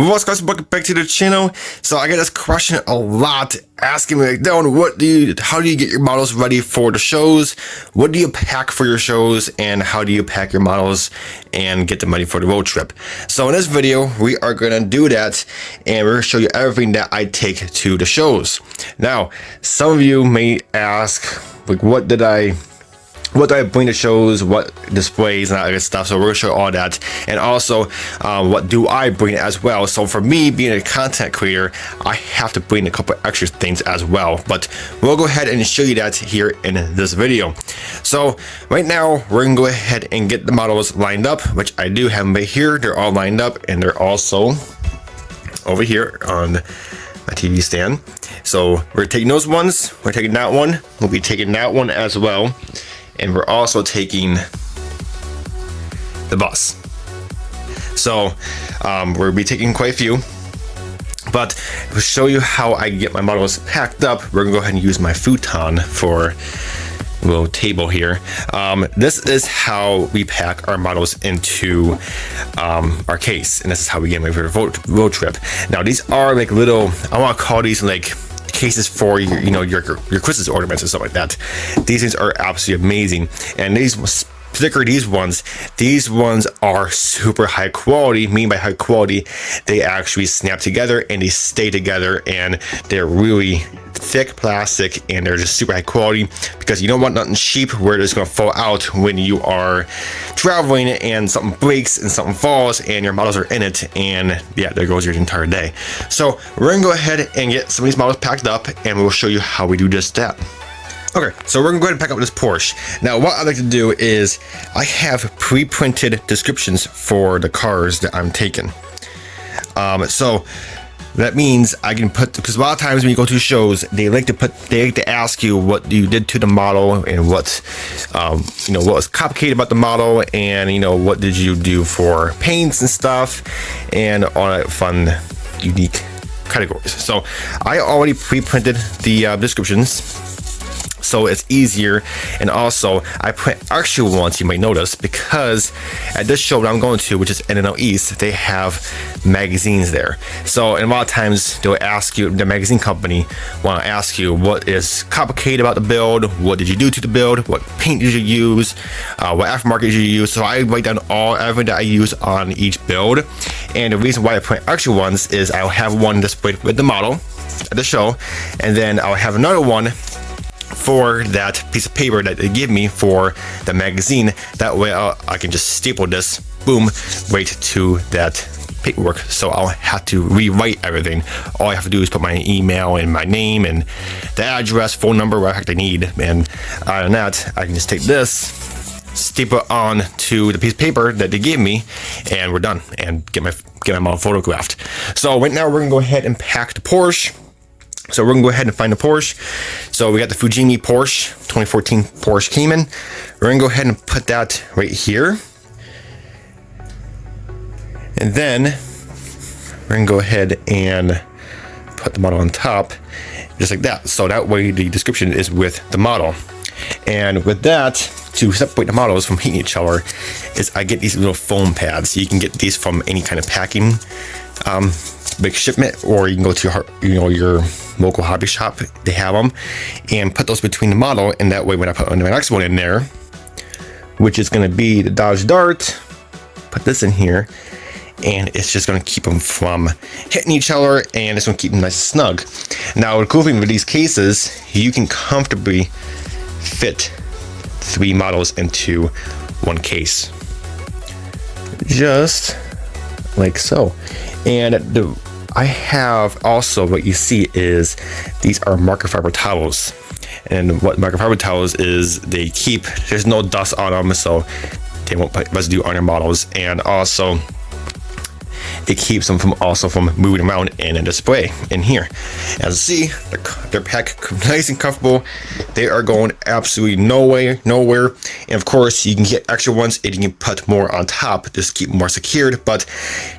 What's guys, welcome back to the channel. So I get this question a lot, asking me like, Dylan, how do you get your models ready for the shows? What do you pack for your shows, and how do you pack your models and get them ready for the road trip? So in this video, we are gonna do that, and we're gonna show you everything that I take to the shows. Now, some of you may ask, like, what do I bring to shows, what displays and all that good stuff. So we're gonna show all that, and also what do I bring as well. So for me, being a content creator, I have to bring a couple extra things as well, but we'll go ahead and show you that here in this video. So right now we're gonna go ahead and get the models lined up, which I do have them right here. They're all lined up, and they're also over here on my TV stand. So we're taking those ones, we're taking that one, we'll be taking that one as well. And we're also taking the bus. So we'll be taking quite a few, but to show you how I get my models packed up, we're gonna go ahead and use my futon for a little table here. This is how we pack our models into our case, and this is how we get them ready for the road trip. Now these are like little, I want to call these like cases for your Christmas ornaments and stuff like that. These things are absolutely amazing, and particularly these ones are super high quality. Mean by high quality, they actually snap together and they stay together, and they're really thick plastic, and they're just super high quality, because you don't want nothing cheap where it's going to fall out when you are traveling and something breaks and something falls and your models are in it, and yeah, there goes your entire day. So we're gonna go ahead and get some of these models packed up, and we'll show you how we do just that. Okay, so we're gonna go ahead and pack up this Porsche. Now what I like to do is I have pre-printed descriptions for the cars that I'm taking. So that means I can put, because a lot of times when you go to shows, they like to ask you what you did to the model, and what what was complicated about the model, and what did you do for paints and stuff, and all that fun, unique categories. So I already pre-printed the descriptions, so it's easier. And also I print actual ones, you might notice, because at this show that I'm going to, which is N.Y.S, they have magazines there. So, and a lot of times they'll ask you, the magazine company want to ask you what is complicated about the build, what did you do to the build, what paint did you use, what aftermarket did you use. So I write down everything that I use on each build. And the reason why I print actual ones is I'll have one displayed with the model at the show, and then I'll have another one for that piece of paper that they give me for the magazine. That way I can just staple this, boom, right to that paperwork, so I'll have to rewrite everything. All I have to do is put my email and my name and the address, phone number, what I need, and other than that, I can just take this, staple it on to the piece of paper that they gave me, and we're done, and get my model photographed. So right now we're gonna go ahead and pack the Porsche. So we're gonna go ahead and find the Porsche. So we got the Fujimi Porsche, 2014 Porsche Cayman. We're gonna go ahead and put that right here. And then we're gonna go ahead and put the model on top, just like that. So that way the description is with the model. And with that, to separate the models from hitting each other, is I get these little foam pads. You can get these from any kind of packing big shipment, or you can go to your local hobby shop, they have them, and put those between the model, and that way when I put my next one in there, which is going to be the Dodge Dart, put this in here, and it's just going to keep them from hitting each other, and it's going to keep them nice and snug. Now the cool thing with these cases, you can comfortably fit 3 models into one case, just like so. And I have also, what you see is these are microfiber towels, and what microfiber towels is, there's no dust on them, so they won't put residue on your models, and also it keeps them from moving around in a display in here. As you see, they're packed nice and comfortable. They are going absolutely nowhere. And of course, you can get extra ones and you can put more on top, just keep them more secured. But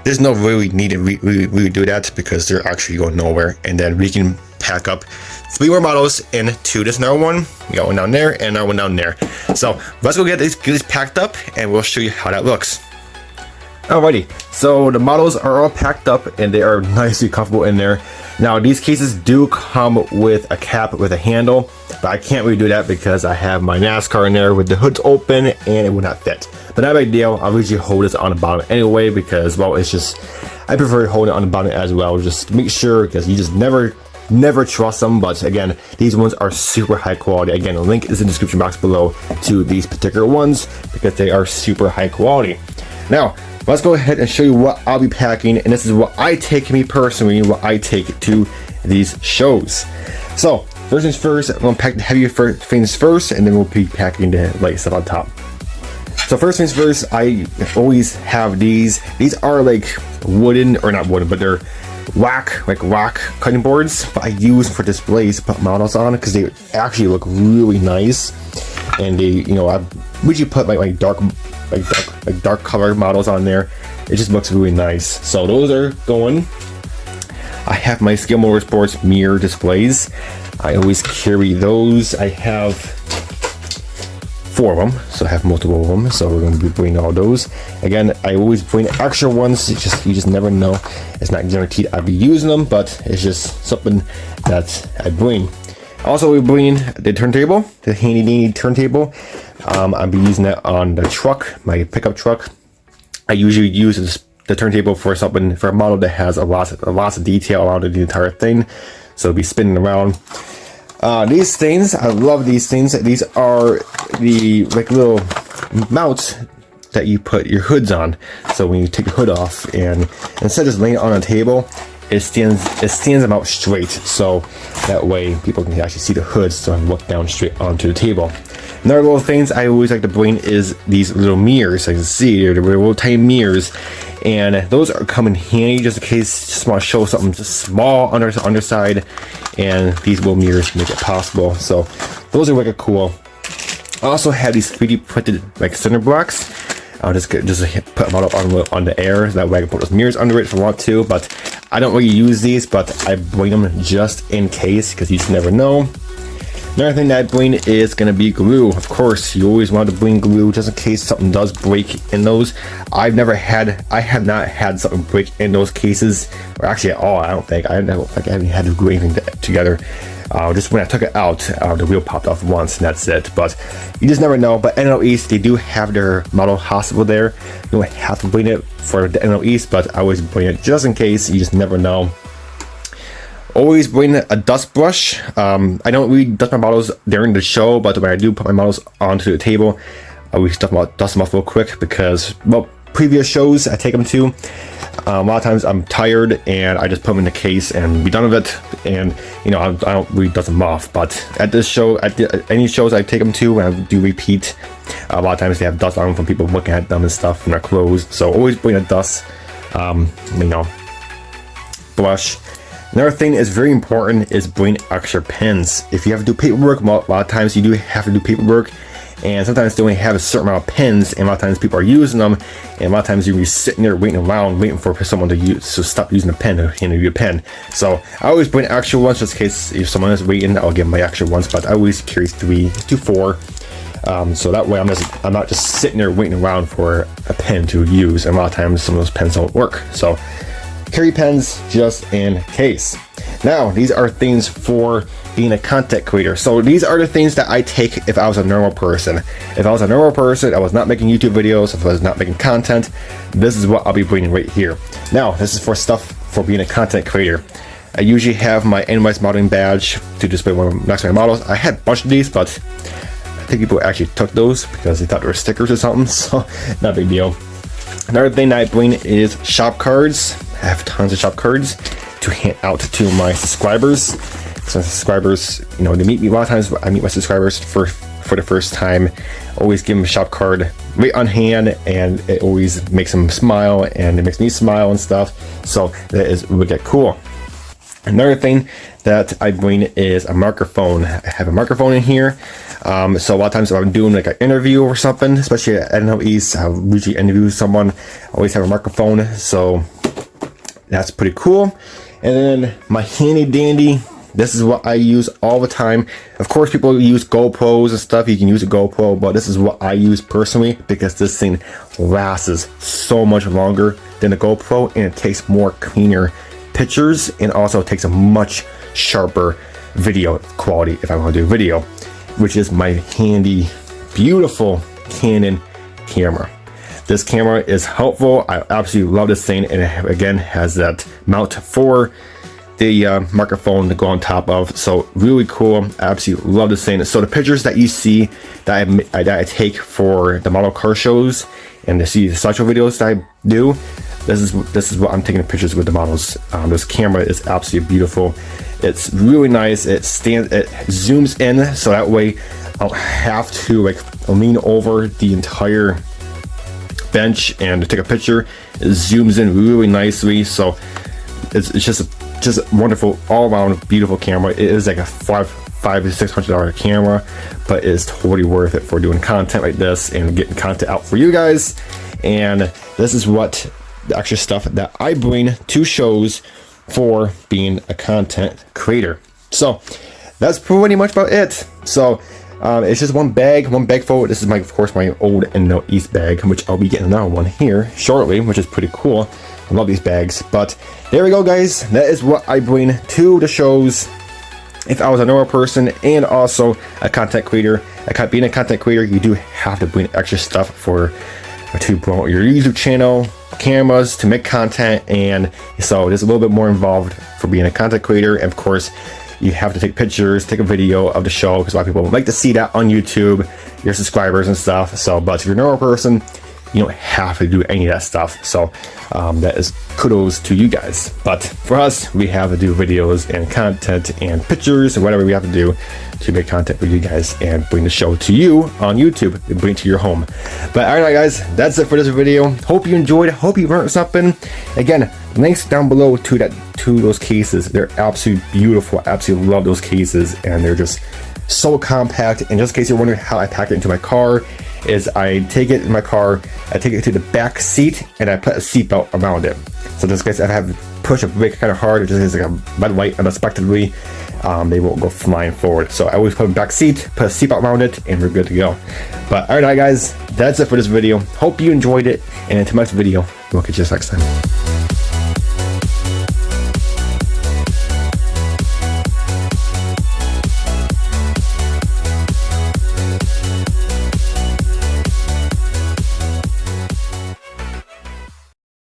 there's no really need to really do that, because they're actually going nowhere. And then we can pack up 3 more models into this another one. We got one down there and another one down there. So let's go get these packed up, and we'll show you how that looks. Alrighty, so the models are all packed up and they are nicely comfortable in there. Now these cases do come with a cap with a handle, but I can't really do that because I have my NASCAR in there with the hoods open and it would not fit. But not a big deal, I'll usually hold this on the bottom anyway because, well, it's just, I prefer holding it on the bottom as well, just to make sure, because you just never trust them. But again, these ones are super high quality. Again, a link is in the description box below to these particular ones because they are super high quality. Now, let's go ahead and show you what I'll be packing, and this is what I take, me personally, what I take to these shows. So, first things first, I'm gonna pack the heavier things first, and then we'll be packing the light stuff on top. So first things first, I always have these. These are like wooden, or not wooden, but they're rock cutting boards, but I use for displays to put models on because they actually look really nice. And they, you know, I usually put like dark color models on there. It just looks really nice. So those are going. I have my Scale Motorsports mirror displays. I always carry those. I have 4 of them, so I have multiple of them. So we're going to be bringing all those. Again, I always bring extra ones. You just never know. It's not guaranteed I'll be using them, but it's just something that I bring. Also, we bring the turntable, the handy dandy turntable. I'll be using that on the truck, my pickup truck. I usually use the turntable for something, for a model that has a lot of detail around the entire thing. So it'll be spinning around. These things, I love these things. These are the like little mounts that you put your hoods on. So when you take the hood off, and instead of just laying it on a table, it stands them out straight, so that way people can actually see the hood, so I can look down straight onto the table. Another little things I always like to bring is these little mirrors. I can see they're little tiny mirrors, and those are come in handy just in case just want to show something just small on the underside, and these little mirrors make it possible. So those are wicked cool. I also have these 3D printed like center blocks. I'll just put them all up on the air, that way I can put those mirrors under it if I want to, but I don't really use these, but I bring them just in case, because you just never know. Another thing that I bring is going to be glue. Of course, you always want to bring glue just in case something does break in those. I have not had something break in those cases, or actually at all. I don't think I haven't had to glue anything together. Just when I took it out, the wheel popped off once, and that's it. But you just never know. But N.Y.S, they do have their model hospital there. You don't have to bring it for the N.Y.S, but I always bring it just in case. You just never know. Always bring a dust brush. I don't really dust my models during the show, but when I do put my models onto the table, I always dust them off real quick because, well, previous shows I take them to, a lot of times I'm tired and I just put them in the case and be done with it, and you know I don't really dust them off. But at this show, any shows I take them to, and I do repeat, a lot of times they have dust on them from people looking at them and stuff from their clothes. So always bring a dust, brush. Another thing is very important is bring extra pens. If you have to do paperwork, a lot of times you do have to do paperwork, and sometimes they only have a certain amount of pens, and a lot of times people are using them, and a lot of times you're sitting there waiting around, waiting for someone to stop using a pen or hand you a pen. So I always bring extra ones just in case if someone is waiting, I'll give them my extra ones, but I always carry 3 to 4. So that way I'm not just sitting there waiting around for a pen to use, and a lot of times some of those pens don't work. So carry pens just in case. Now, these are things for being a content creator. So these are the things that I take if I was a normal person. If I was a normal person, I was not making YouTube videos, if I was not making content, this is what I'll be bringing right here. Now, this is for stuff for being a content creator. I usually have my N.Y.S modeling badge to display next to my models. I had a bunch of these, but I think people actually took those because they thought they were stickers or something, so not a big deal. Another thing that I bring is shop cards. I have tons of shop cards to hand out to my subscribers. So subscribers, you know, they meet me. A lot of times I meet my subscribers for the first time. Always give them a shop card right on hand, and it always makes them smile, and it makes me smile and stuff. So that is really cool. Another thing that I bring is a microphone. I have a microphone in here. So a lot of times if I'm doing like an interview or something, especially at N.Y.S, I'll usually interview someone. I always have a microphone, so that's pretty cool. And then my handy dandy This is what I use all the time. Of course, people use GoPros and stuff. You can use a GoPro, but this is what I use personally because this thing lasts so much longer than a GoPro, and it takes more cleaner pictures, and also takes a much sharper video quality if I want to do video, which is my handy, beautiful Canon camera. This camera is helpful. I absolutely love this thing, and it again has that mount for the microphone to go on top of. So really cool. I absolutely love this thing. So the pictures that you see that I take for the model car shows and to see the slideshow videos that I do, this is what I'm taking the pictures with the models. This camera is absolutely beautiful. It's really nice. It zooms in, so that way I don't have to like lean over the entire bench and to take a picture. It zooms in really nicely, so it's just a wonderful, all-around beautiful camera. It is like a $500 to $600 camera, but it's totally worth it for doing content like this and getting content out for you guys. And this is what the extra stuff that I bring to shows for being a content creator. So that's pretty much about it. So it's just one bag full. This is of course my old N.Y.S bag, which I'll be getting another one here shortly, which is pretty cool. I love these bags. But there we go, guys. That is what I bring to the shows. If I was a normal person and also a content creator, being a content creator, you do have to bring extra stuff to promote your YouTube channel, cameras, to make content, and so there's a little bit more involved for being a content creator. And of course, you have to take pictures, take a video of the show, because a lot of people like to see that on YouTube, your subscribers and stuff. So, but if you're a normal person, you don't have to do any of that stuff. So that is kudos to you guys. But for us, we have to do videos and content and pictures and whatever we have to do to make content for you guys and bring the show to you on YouTube and bring it to your home. But all right, guys, that's it for this video. Hope you enjoyed. Hope you learned something. Again, links down below to those cases. They're absolutely beautiful. I absolutely love those cases, and they're just so compact. And just in case you're wondering how I pack it into my car, is I take it in my car, I take it to the back seat, and I put a seatbelt around it. So just in case I have to push a brake kind of hard, it just is like a red light unexpectedly, they won't go flying forward. So I always put a back seat, put a seatbelt around it, and we're good to go. But all right, guys, that's it for this video. Hope you enjoyed it, and until next video, we'll catch you next time.